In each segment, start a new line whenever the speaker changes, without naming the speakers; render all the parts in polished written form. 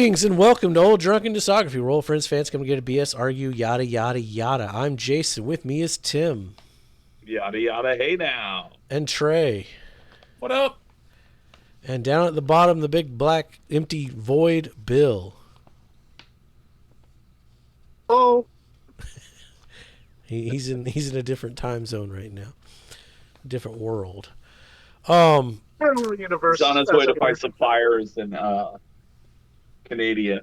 Greetings and welcome to Old Drunken Discography. We're old friends, fans, come together, BS, argue, yada, yada, yada. I'm Jason. With me is Tim.
Yada yada. Hey now.
And Trey.
What up?
And down at the bottom, the big black empty void, Bill.
Oh,
He's in a different time zone right now. Different world. Um
parallel
He's
universe,
on his
as
way to
it
fight
were.
some fires in Canada.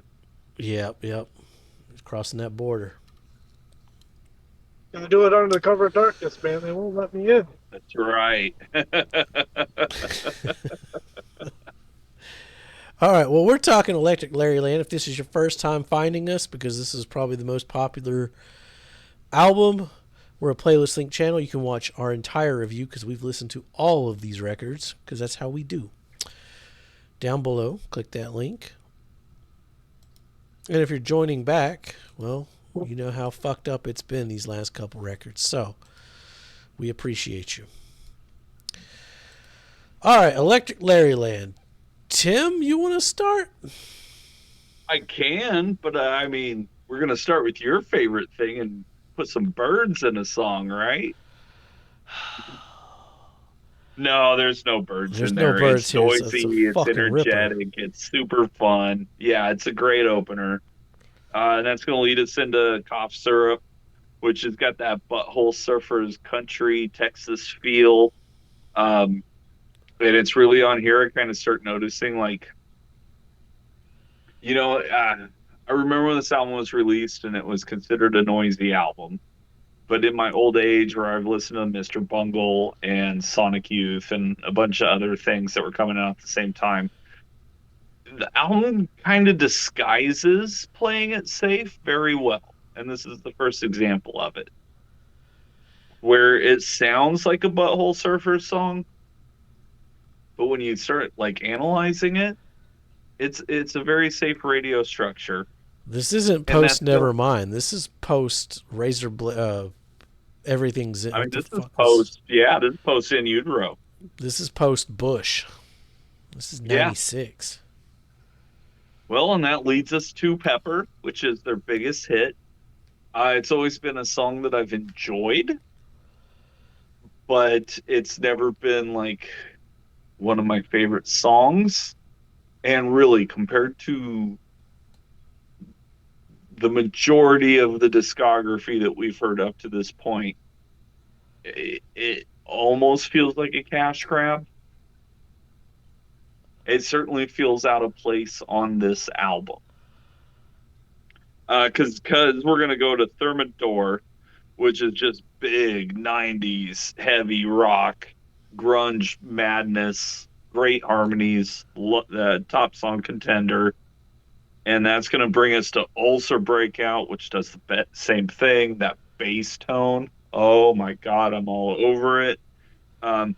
yep. He's crossing that border.
Gonna do it under the cover of darkness, man. They won't let me in.
That's right.
All right, well, we're talking Electriclarryland. If this is your first time finding us, because this is probably the most popular album, we're a playlist link channel. You can watch our entire review because we've listened to all of these records because that's how we do. Down below, click that link. And if you're joining back, well, you know how fucked up it's been these last couple records. So we appreciate you. All right, Electriclarryland. Tim, you want to start?
I can, but I mean, we're gonna start with your favorite thing and put some birds in a song, right? No, there's no birds
There's
in
no
there.
birds
It's
here, so it's a
noisy, it's
fucking ripper.
energetic, it's super fun. Yeah, it's a great opener. And that's gonna lead us into Cough Syrup, which has got that Butthole Surfers country Texas feel. Um, and it's really on here. I kind of start noticing, like, I remember when this album was released and it was considered a noisy album. But in my old age, where I've listened to Mr. Bungle and Sonic Youth and a bunch of other things that were coming out at the same time, the album kind of disguises playing it safe very well. And this is the first example of it, where it sounds like a Butthole Surfers song, but when you start like analyzing it, it's a very safe radio structure,
This isn't
and
post
that's no.
Nevermind. This is post everything's
I mean,
what the
this is
fuck is
post. Yeah, this is post in utero.
this is post Bush. This is
Yeah.
96.
Well, and that leads us to Pepper, which is their biggest hit. It's always been a song that I've enjoyed, but it's never been like one of my favorite songs. And really, compared to the majority of the discography that we've heard up to this point, it almost feels like a cash grab. It certainly feels out of place on this album. Because we're gonna go to Thermidor, which is just big '90s heavy rock, grunge madness, great harmonies, top song contender, and that's gonna bring us to Ulcer Breakout, which does the same thing. That bass tone, oh my god, I'm all over it. Um,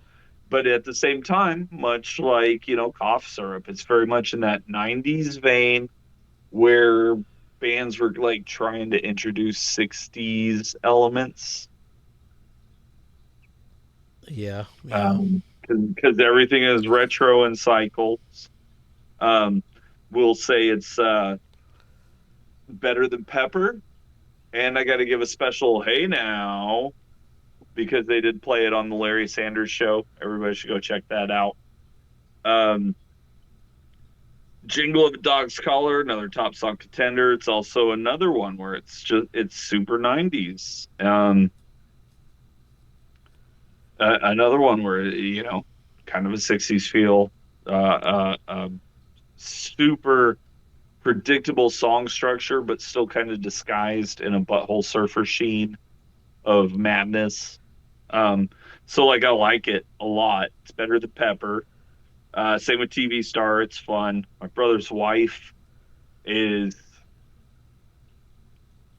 but at the same time, much like Cough Syrup, it's very much in that '90s vein where bands were like trying to introduce '60s elements.
Yeah, yeah.
Because everything is retro and cycles. Um, we'll say it's better than Pepper, and I got to give a special hey now because they did play it on the Larry Sanders Show. Everybody should go check that out. Um, Jingle of a Dog's Collar, another top song contender. It's also another one where it's super '90s. Another one where kind of a '60s feel. Super predictable song structure, but still kind of disguised in a Butthole Surfer sheen of madness. Um, so like I like it a lot. It's better than Pepper. Same with TV Star. It's fun. My brother's wife is.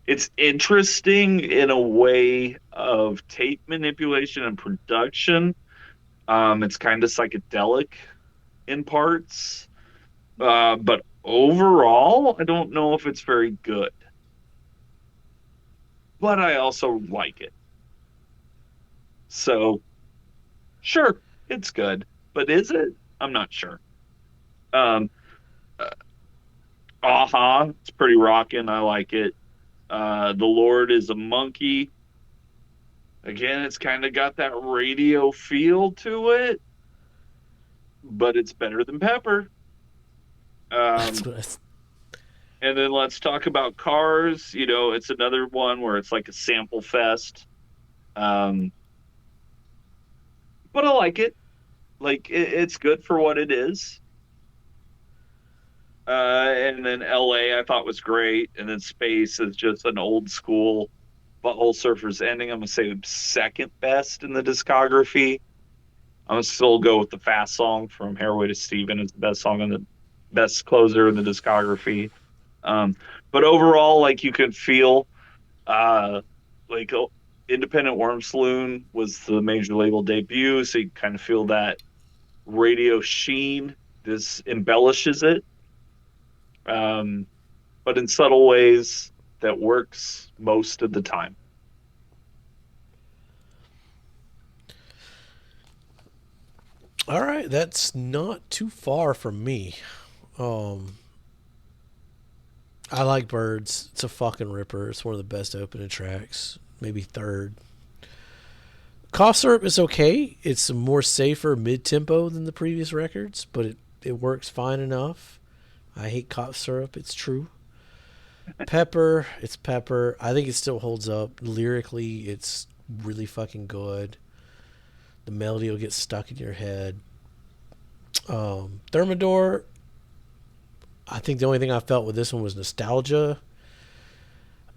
It's interesting in a way of tape manipulation and production. It's kind of psychedelic in parts, but overall, I don't know if it's very good. But I also like it. So, sure, it's good. But is it? I'm not sure. Um, uh, It's pretty rocking. I like it. The Lord is a monkey. Again, it's kind of got that radio feel to it, but it's better than Pepper.
That's
Um,
what
and then let's talk about Cars. It's another one where it's like a sample fest. Um, but I like it. Like it's good for what it is. And then LA I thought was great. And then Space is just an old school Butthole Surfers ending. I'm gonna say second best in the discography. I'm gonna still go with the fast song from Hairway to Steven as the best song and the best closer in the discography. Um, but overall, like you could feel uh like Independent Worm Saloon was the major label debut, so you kind of feel that radio sheen. This embellishes it. Um, but in subtle ways that works most of the time.
all right. That's not too far from me. Um, I like Birds. It's a fucking ripper. It's one of the best opening tracks, maybe third. Cough Syrup is okay. It's more safer mid tempo than the previous records, but it works fine enough. I hate Cough Syrup. It's true. Pepper, it's Pepper. I think it still holds up. Lyrically, it's really fucking good. The melody will get stuck in your head. Thermidor, I think the only thing I felt with this one was nostalgia.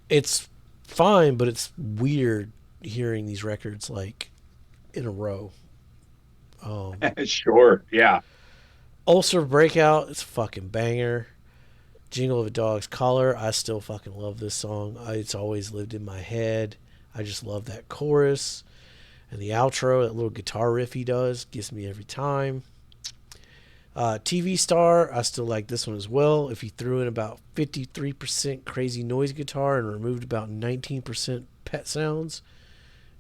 It's fine, but it's weird hearing these records like in a row. Um,
Sure. Yeah.
Ulcer Breakout, it's a fucking banger. Jingle of a Dog's Collar, I still fucking love this song. It's always lived in my head. I just love that chorus. And the outro, that little guitar riff he does, gets me every time. TV Star, I still like this one as well. If he threw in about 53% crazy noise guitar and removed about 19% pet sounds,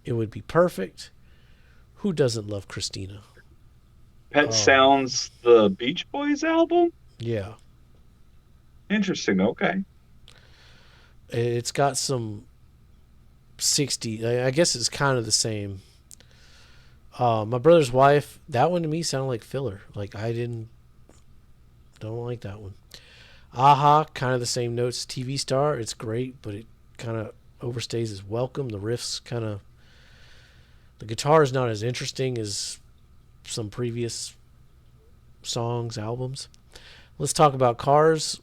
it would be perfect. Who doesn't love Christina?
Pet
Um,
Sounds, the Beach Boys album.
yeah,
Interesting. Okay.
it's got some 60. I guess it's kind of the same. My brother's wife. That one to me sounded like filler. Like I don't like that one. Aha, kind of the same notes. TV Star. It's great, but it kind of overstays its welcome. The riffs kind of. The guitar is not as interesting as some previous songs, albums. Let's talk about Cars.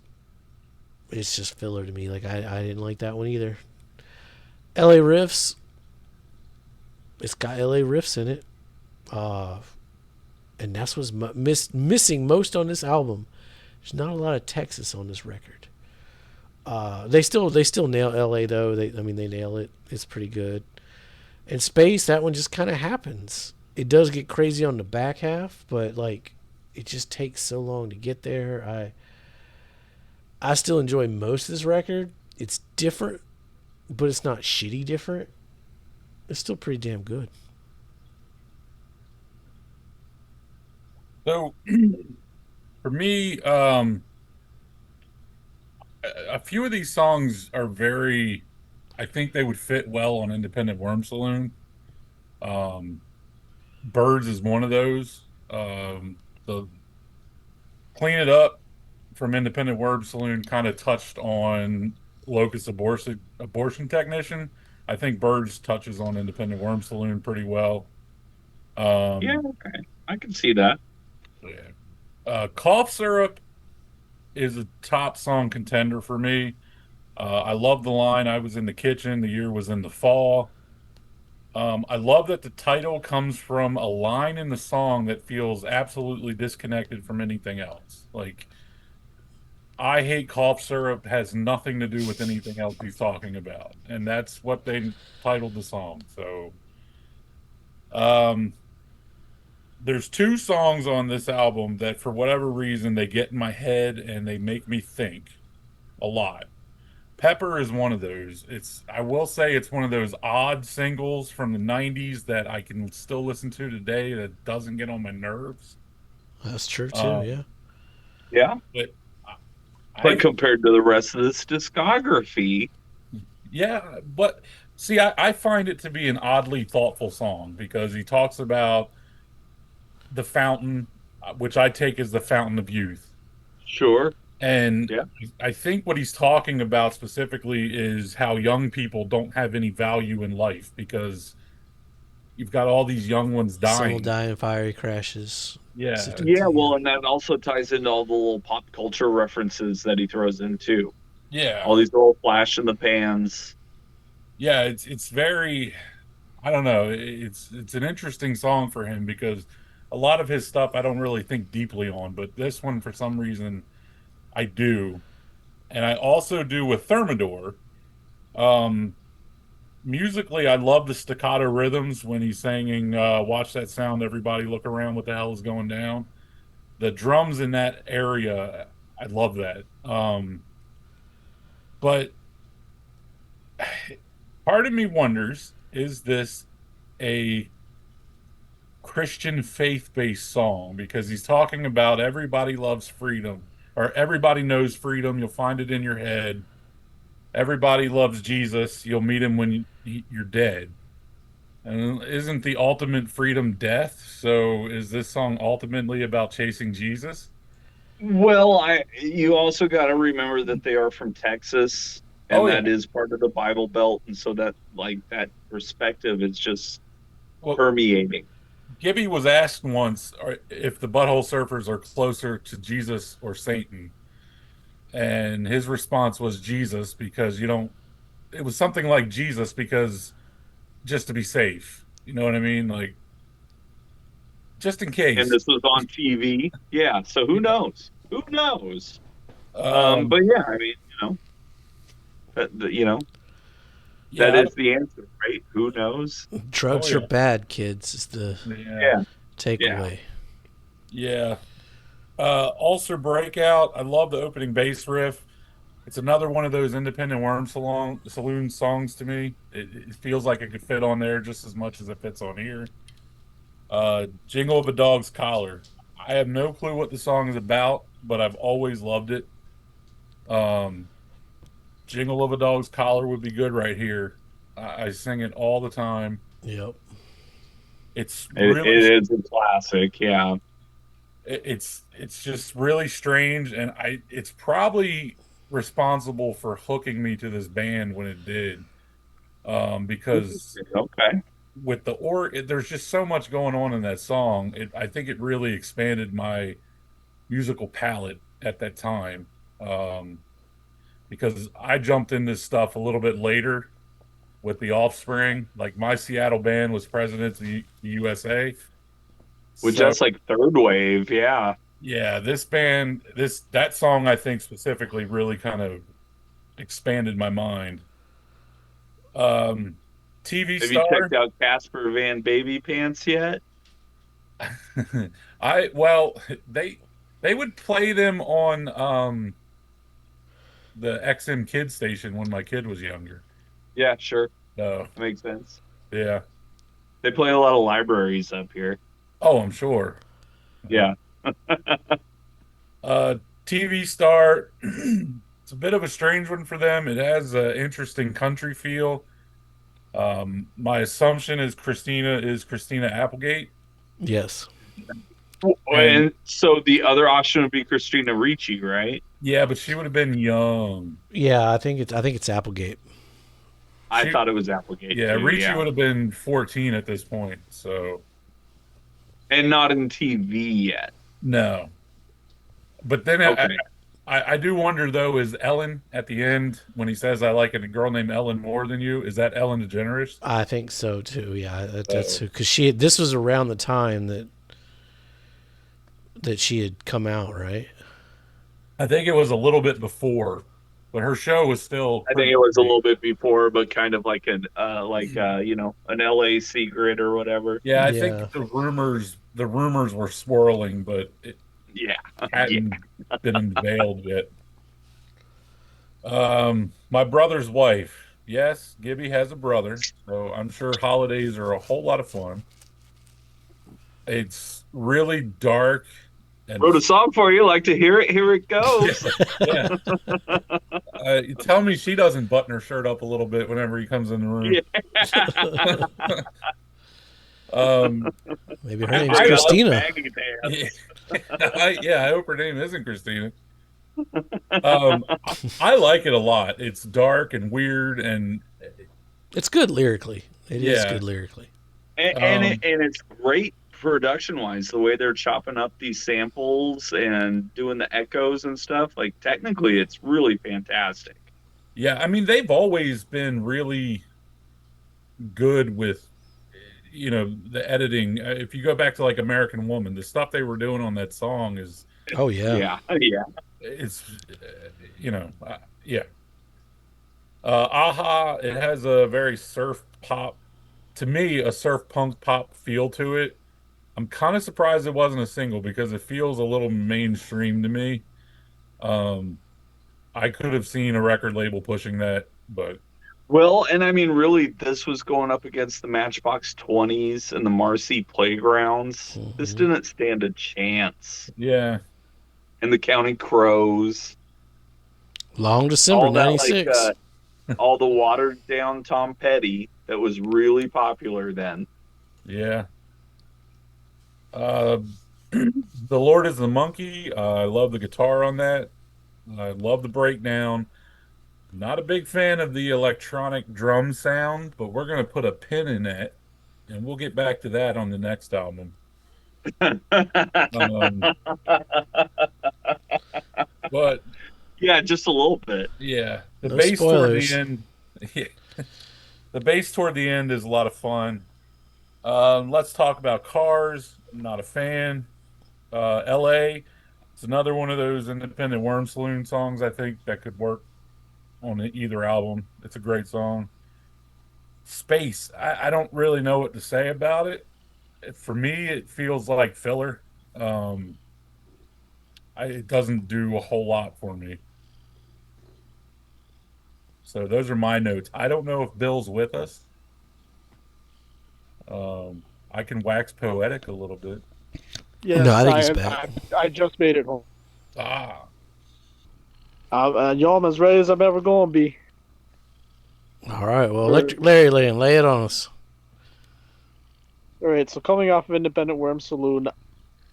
It's just filler to me. Like I didn't like that one either. LA riffs. It's got LA riffs in it. Uh, and that's what's missing most on this album. There's not a lot of Texas on this record. They still nail LA though. They nail it. It's pretty good. And Space, that one just kind of happens. It does get crazy on the back half, but like it just takes so long to get there. I still enjoy most of this record. It's different, but it's not shitty different. It's still pretty damn good.
So for me, a few of these songs are very, I think they would fit well on Independent Worm Saloon. Um, Birds is one of those. The Clean It Up from Independent Worm Saloon kind of touched on Locust Abortion Technician. I think Birds touches on Independent Worm Saloon pretty well.
Yeah.
Um,
Okay. I can see that.
yeah. Cough Syrup is a top song contender for me. I love the line, I was in the kitchen, the year was in the fall. I love that the title comes from a line in the song that feels absolutely disconnected from anything else. Like, I hate cough syrup has nothing to do with anything else he's talking about. And that's what they titled the song. So, um, there's two songs on this album that, for whatever reason, they get in my head and they make me think a lot. Pepper is one of those. I will say it's one of those odd singles from the 90s that I can still listen to today that doesn't get on my nerves.
That's true too.
Um,
Yeah.
Yeah.
but
But
I
compared to the rest of this discography,
Yeah, but see, I find it to be an oddly thoughtful song because he talks about the fountain, which I take as the fountain of youth.
sure.
And
Yeah.
I think what he's talking about specifically is how young people don't have any value in life because you've got all these young ones
Some will
dying.
die in fiery crashes.
Yeah.
Yeah, well, and that also ties into all the little pop culture references that he throws in too. All
Yeah.
these little flash in the pans.
Yeah, it's very, I don't know, it's an interesting song for him because a lot of his stuff I don't really think deeply on, but this one for some reason I do. And I also do with Thermidor. Um, musically, I love the staccato rhythms when he's singing Watch That Sound, Everybody Look Around, What the Hell is Going Down. The drums in that area, I love that. But part of me wonders, is this a Christian faith-based song? Because he's talking about everybody loves freedom, or everybody knows freedom, you'll find it in your head. Everybody loves Jesus. You'll meet him when you're dead. And isn't the ultimate freedom death? So is this song ultimately about chasing Jesus?
Well, I you also got to remember that they are from Texas,
Oh
and
yeah.
that is part of the Bible Belt, and so that that perspective is just
Well,
permeating.
Gibby was asked once if the Butthole Surfers are closer to Jesus or Satan, and his response was Jesus because you don't. It was something like Jesus because just to be safe. You know what I mean? Like just in
And
case.
this was on TV. Yeah, so who
Yeah.
knows? Who knows?
Um,
But yeah, I mean, that
yeah.
is the answer, right? Who knows?
Oh
Drugs are
yeah.
bad, kids, is the
Yeah.
Yeah, yeah.
takeaway.
Yeah. Ulcer Breakout. I love the opening bass riff. It's another one of those independent worm saloon songs to me. It feels like it could fit on there just as much as it fits on here. Jingle of a Dog's Collar. I have no clue what the song is about, but I've always loved it. Um, Jingle of a Dog's Collar would be good right here. I sing it all the time.
Yep.
It's
It,
really
it is a classic. Yeah.
it's just really strange, and I it's probably responsible for hooking me to this band when it did. Because
Interesting. Okay.
with there's just so much going on in that song. I think it really expanded my musical palette at that time. Um, because I jumped in this stuff a little bit later with the Offspring. Like my Seattle band was presidents of the USA.
Which
So
that's like third wave. Yeah.
yeah, this band, that song I think specifically really kind of expanded my mind. Um, TV
Have you checked
star.
out Casper Van Baby Pants yet?
Well, they would play them on the XM Kid station when my kid was younger.
Yeah, sure.
So
That makes sense.
yeah.
They play a lot of libraries up here.
Oh, I'm sure. Uh,
Yeah.
uh, TV star. It's a bit of a strange one for them. It has an interesting country feel. My assumption is Christina Applegate,
Yes.
and
And so the other option would be Christina Ricci, right?
yeah, but she would have been young.
Yeah, I think it's Applegate.
I
She,
thought it was Applegate
yeah,
too.
Ricci
Yeah.
would have been 14 at this point. So
And not in TV yet.
no, but then
Okay.
I do wonder though, is Ellen at the end when he says I like a girl named Ellen more than you? Is that Ellen DeGeneres?
I think so too. Yeah, that's
So
because this was around the time that she had come out, right?
I think it was a little bit before, but her show was still
I think
pretty
it was a
big.
little bit before, but kind of like an LA secret or whatever.
Yeah, I think
Yeah.
the rumors were swirling, but it
Yeah. Yeah.
hadn't been unveiled yet. My brother's wife. Yes, Gibby has a brother, so I'm sure holidays are a whole lot of fun. It's really dark And
Wrote a song for you. Like to hear it? Here it goes.
yeah. You tell me she doesn't button her shirt up a little bit whenever he comes in the room.
Yeah.
Maybe her name's
I love
Christina.
baggy dance.
I hope her name isn't Christina. I like it a lot. It's dark and weird, and
It's good lyrically. It is
yeah.
good lyrically.
And it's great production wise, the way they're chopping up these samples and doing the echoes and stuff. Like technically, it's really fantastic.
Yeah, I mean, they've always been really good with, the editing. If you go back to like American Woman, the stuff they were doing on that song is,
Oh yeah.
Yeah.
it's, yeah. Aha, it has a very surf pop, to me, a surf punk pop feel to it. I'm kind of surprised it wasn't a single because it feels a little mainstream to me. Um, I could have seen a record label pushing that, but
Well, and I mean, really, this was going up against the Matchbox 20s and the Marcy Playgrounds. This
Mhm.
didn't stand a chance.
yeah,
And the County Crows,
Long December
all that, like,
'96.
all the watered down Tom Petty that was really popular then.
yeah. Uh, The Lord is the Monkey. I love the guitar on that. I love the breakdown. Not a big fan of the electronic drum sound, but we're going to put a pin in that, and we'll get back to that on the next album. Um, but
Yeah, just a little bit.
yeah, the
No
bass toward the
spoilers.
end, yeah, the bass toward the end is a lot of fun. Let's talk about Cars. I'm not a fan. LA. It's another one of those independent Worm Saloon songs I think that could work on either album. It's a great song. Space. I don't really know what to say about it. For me, it feels like filler. Um, it doesn't do a whole lot for me. So those are my notes. I don't know if Bill's with us. I can wax poetic a little bit.
Yes,
No, I think he's back.
I just made it home.
Ah,
Y'all, I'm as ready as I'm ever going to be.
All right. Well, Electriclarryland, lay it on us.
All right, so coming off of Independent Worm Saloon,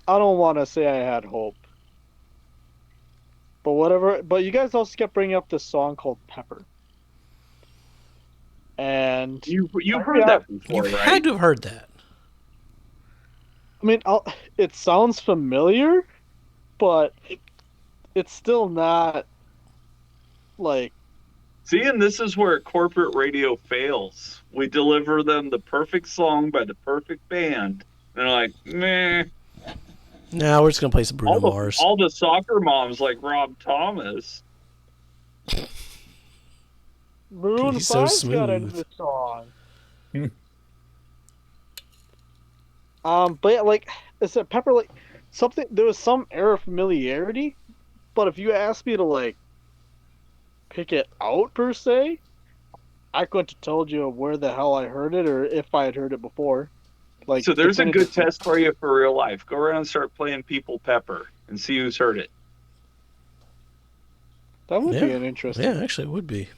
I don't want to say I had hope. But whatever. But you guys also kept bringing up this song called Pepper. And
You've heard that before,
You've
right?
had to have heard that.
I mean, it sounds familiar, but it's still not like.
See, and this is where corporate radio fails. We deliver them the perfect song by the perfect band. And they're like, meh.
Now we're just gonna play some Bruno Mars.
All the soccer moms like Rob Thomas.
Maroon
He's so
5 got into
smooth.
the song. But yeah, like I said, Pepper, like something. There was some air of familiarity, but if you asked me to like pick it out per se, I couldn't have told you where the hell I heard it or if I had heard it before. Like,
So there's a good
definitively.
test for you for real life. Go around and start playing People Pepper and see who's heard it.
That would be
Yeah.
an interesting.
Yeah, actually, it would be.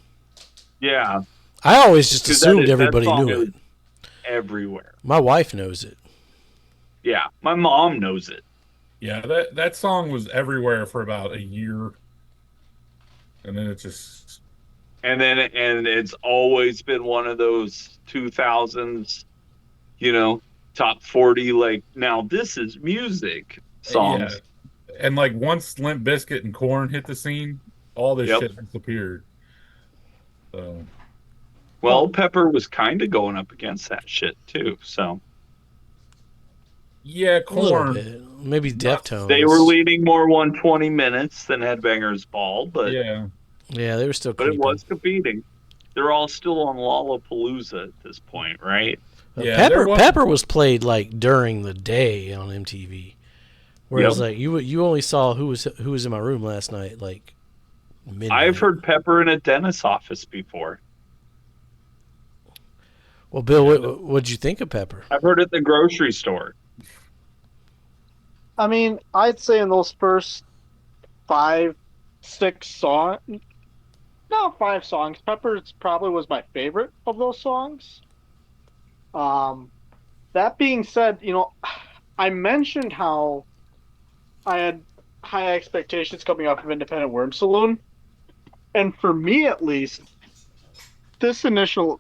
Yeah,
I always just
'cause
assumed
that
everybody
song
knew
is
it.
everywhere.
My wife knows it.
Yeah, my mom knows it.
yeah. That song was everywhere for about a year, and then it just
And it's always been one of those 2000s, top 40, like, now this is music songs.
yeah. And like once Limp Bizkit and Korn hit the scene, all this
Yep.
shit disappeared. So
Well, Pepper was kind of going up against that shit too. So
yeah,
A little
Korn.
bit. Maybe Deftones.
they were leading more 120 minutes than Headbangers Ball, but
Yeah,
Yeah, they were still
it
creeping.
was competing. They're all still on Lollapalooza at this point, right?
Yeah, there was-
Pepper was played like during the day on MTV, whereas
Yep.
like you only saw who was in my room last night, like midnight.
I've heard Pepper in a dentist's office before.
Well, Bill, what'd you think of Pepper?
I've heard it at the grocery store.
I mean, I'd say in those first 5, 6 songs, no, 5 songs, Peppers probably was my favorite of those songs. Um, that being said, I mentioned how I had high expectations coming off of Independent Worm Saloon, and for me at least, this initial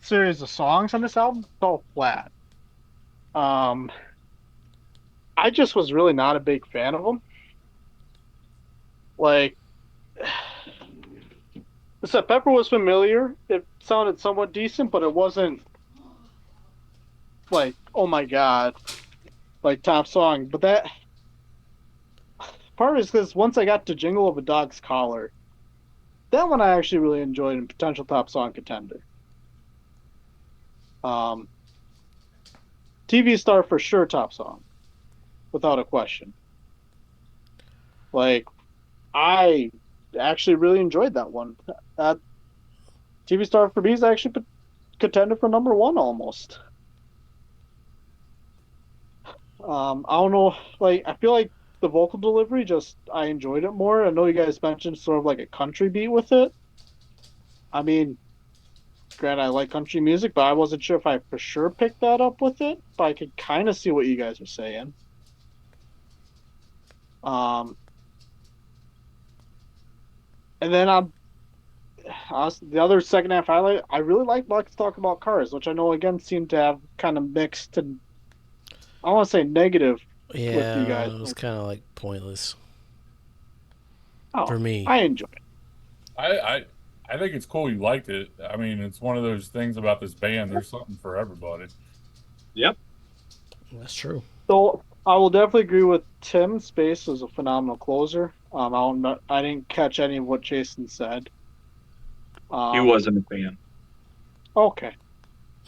series of songs on this album fell flat. Um, I just was really not a big fan of them. Like, the Pepper was familiar. It sounded somewhat decent, but it wasn't like, oh my god, like top song. But that part is because once I got to Jingle of a Dog's Collar, that one I actually really enjoyed and potential top song contender. Um, TV star for sure, top song, without a question. Like, I actually really enjoyed that one. That TV star for me is actually contender for number one almost. I don't know, like I feel like the vocal delivery just I enjoyed it more. I know you guys mentioned sort of like a country beat with it. I mean, granted, I like country music, but I wasn't sure if I for sure picked that up with it. But I could kind of see what you guys are saying. Um, and then the other second half highlight. I really like Let's Talk About Cars, which I know again seemed to have kind of mixed and I don't want to say negative with you
Yeah,
guys.
it was kind of like pointless
Oh,
for me.
I enjoy it.
I think it's cool you liked it. I mean, it's one of those things about this band. There's something for everybody.
Yep.
That's true.
So I will definitely agree with Tim. Space was a phenomenal closer. I didn't catch any of what Jason said.
He wasn't a fan.
Okay.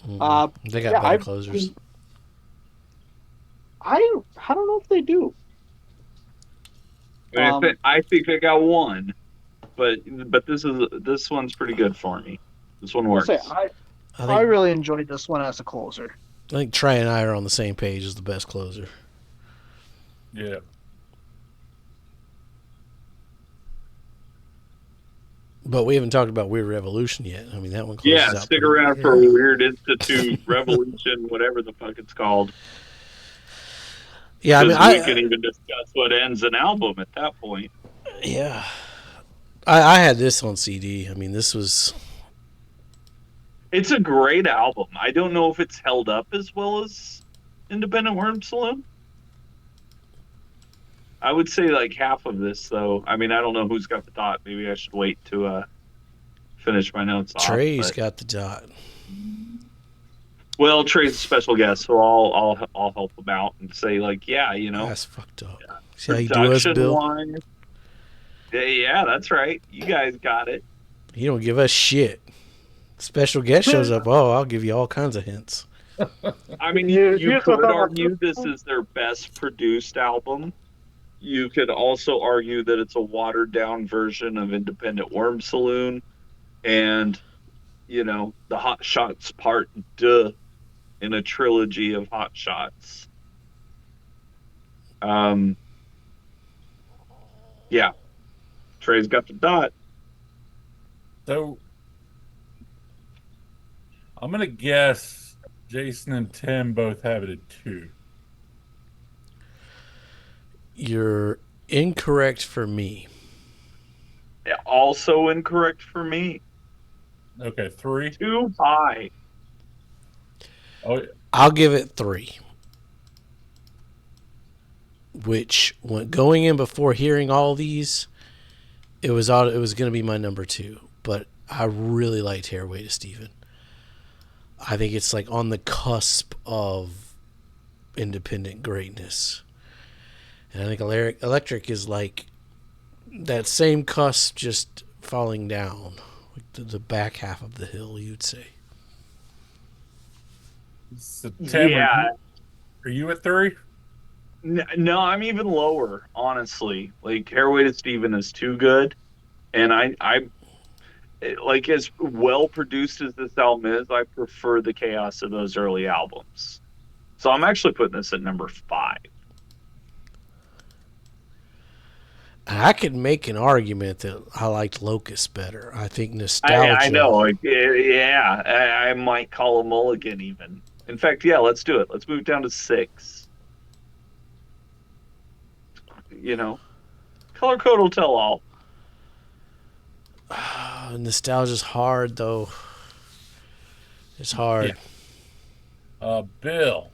They got
yeah,
better closers.
I don't know if they do.
I think I got one, but this one's pretty good for me. This one works.
I really enjoyed this one as a closer.
I think Trey and I are on the same page as the best closer.
Yeah.
But we haven't talked about Weird Revolution yet. I mean, that one closes out.
Yeah, stick around for Weird Institute Revolution, whatever the fuck it's called.
Yeah, I mean,
we can even discuss what ends an album at that point.
Yeah. I had this on CD. I mean, this was...
It's a great album. I don't know if it's held up as well as Independent Worm Saloon. I would say like half of this, though. I mean, I don't know who's got the dot. Maybe I should wait to finish my notes off.
Trey's got the dot.
Well, Trey's a special guest, so I'll help him out and say like, yeah,
That's fucked up.
Yeah.
See how you do us, Bill?
Wise, yeah, that's right. You guys got it.
You don't give us shit. Special guest shows up. Oh, I'll give you all kinds of hints.
I mean, you could argue this is their best produced album. You could also argue that it's a watered down version of Independent Worm Saloon and, the Hot Shots Part 2 in a trilogy of Hot Shots. Yeah. Trey's got the dot.
So I'm going to guess Jason and Tim both have it at 2.
You're incorrect for me.
Also incorrect for me.
Okay, 3.
Too high.
Oh,
I'll give it 3. Which, when going in before hearing all these, it was going to be my number 2. But I really liked Hairway to Steven. I think it's like on the cusp of independent greatness. And I think Electric is like that same cusp just falling down. Like the back half of the hill, you'd say.
So Tim,
yeah.
Are you at 3?
No, I'm even lower, honestly. Like, Hairway to Steven is too good. And I like, as well produced as this album is, I prefer the chaos of those early albums. So I'm actually putting this at number 5.
I could make an argument that I liked Locust better. I think
I
nostalgia.
know. Yeah, I might call a mulligan even. In fact, yeah, let's do it. Let's move down to 6. You know, color code will tell all.
Nostalgia's hard though. It's hard.
Bill,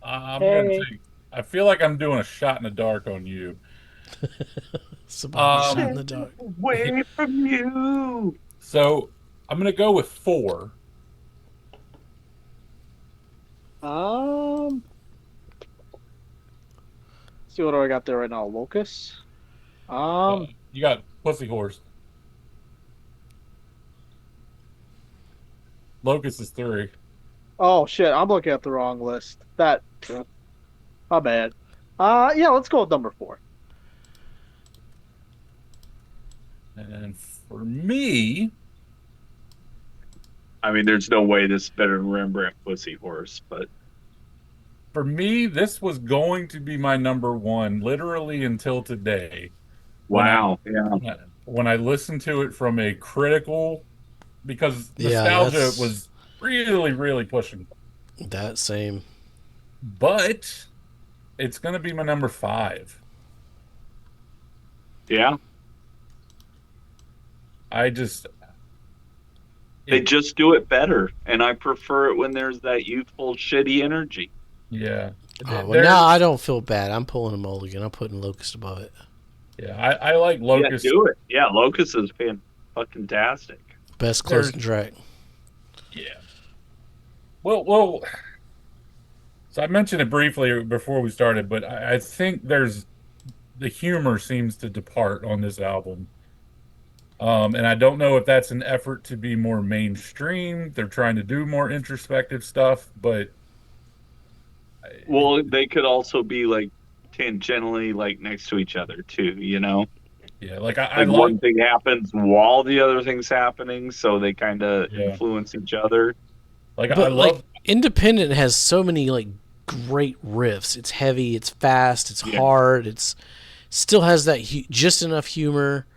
I'm gonna
Hey.
take. I feel like I'm doing a shot in the dark on you.
Somebody shot in the dark.
Away from you.
So I'm gonna go with 4.
See what do I got there right now? Locust.
You got Pussy Horse. Locust is 3.
Oh shit, I'm looking at the wrong list. My bad. Yeah, let's go with number 4.
And for me,
I mean, there's no way this is better than Rembrandt Pussy Horse, but
this was going to be my number 1, literally until today.
wow.
When I listened to it from a critical, because
Yeah,
nostalgia
that's-
was really, really pushing.
That same.
But it's going to be my number 5.
Yeah.
I just.
They just do it better, and I prefer it when there's that youthful, shitty energy.
Yeah.
Oh, well, now I don't feel bad. I'm pulling a mulligan. I'm putting Locust above it.
Yeah, I like Locust.
Yeah, do it. Yeah, Locust is fucking-tastic.
Best closing track.
Yeah. Well. So I mentioned it briefly before we started, but I think the humor seems to depart on this album. And I don't know if that's an effort to be more mainstream. They're trying to do more introspective stuff, but
Well, they could also be like tangentially like next to each other too, you know?
yeah, like I
Like
like
one thing happens while the other thing's happening, so they kind of
Yeah.
influence each other.
like
But
I love
Independent has so many like great riffs. It's heavy. It's fast. It's
Yeah.
hard. It's still has that just enough humor.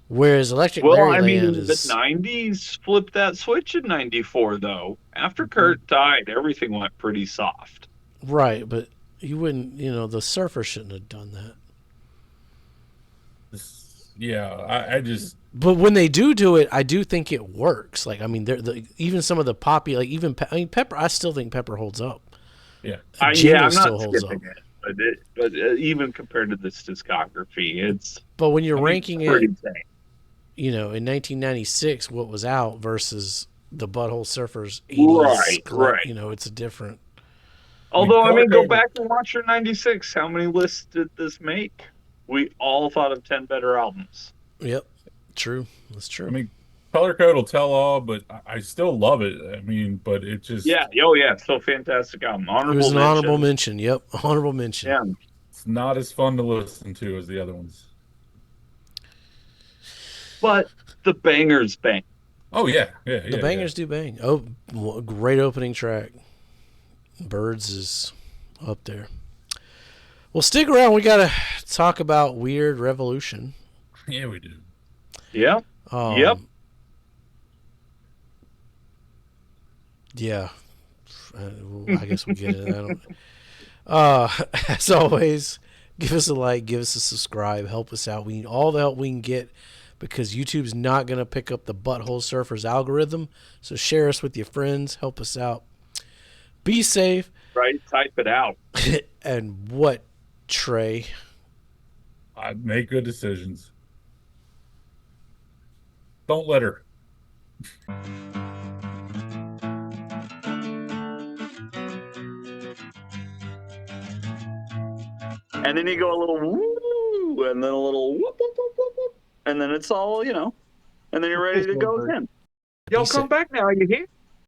Whereas Electric
Well,
Larryland
I mean,
is
the 90s flipped that switch in 94, though. After Kurt died, everything went pretty soft.
right, but you wouldn't. The Surfer shouldn't have done that.
yeah, I just
But when they do it, I do think it works. Like I mean, even some of the poppy, like even Pepper. I still think Pepper holds up.
yeah.
Jingle
I'm
still
not
holds
skipping
up.
it, but even compared to this discography, it's
But when you're ranking it,
pretty insane.
in 1996, what was out versus the Butthole Surfers 80s,
Right.
It's a different.
Although, I mean, go
color-coded-
back and watch your 96. How many lists did this make? We all thought of 10 better albums.
Yep, true. That's true.
I mean, color code will tell all, but I still love it. I mean, but it just
Yeah, so fantastic album.
It was an honorable mention. Yep, honorable mention.
Yeah.
it's not as fun to listen to as the other ones.
But the bangers bang.
Oh yeah.
The bangers do bang. Oh, great opening track. Birds is up there. Well, stick around. We got to talk about Weird Revolution.
Yeah, we do.
Yeah. Yep.
Yeah. I guess we'll get into that. As always, give us a like, give us a subscribe, help us out. We need all the help we can get because YouTube's not going to pick up the Butthole Surfers algorithm. So share us with your friends. Help us out. Be safe.
Right? Type it out.
And what, Trey?
I make good decisions. Don't let her.
And then you go a little woo, and then a little whoop, whoop, whoop, whoop, whoop, and then it's all, and then you're ready to go again. Yo, come back now, you hear?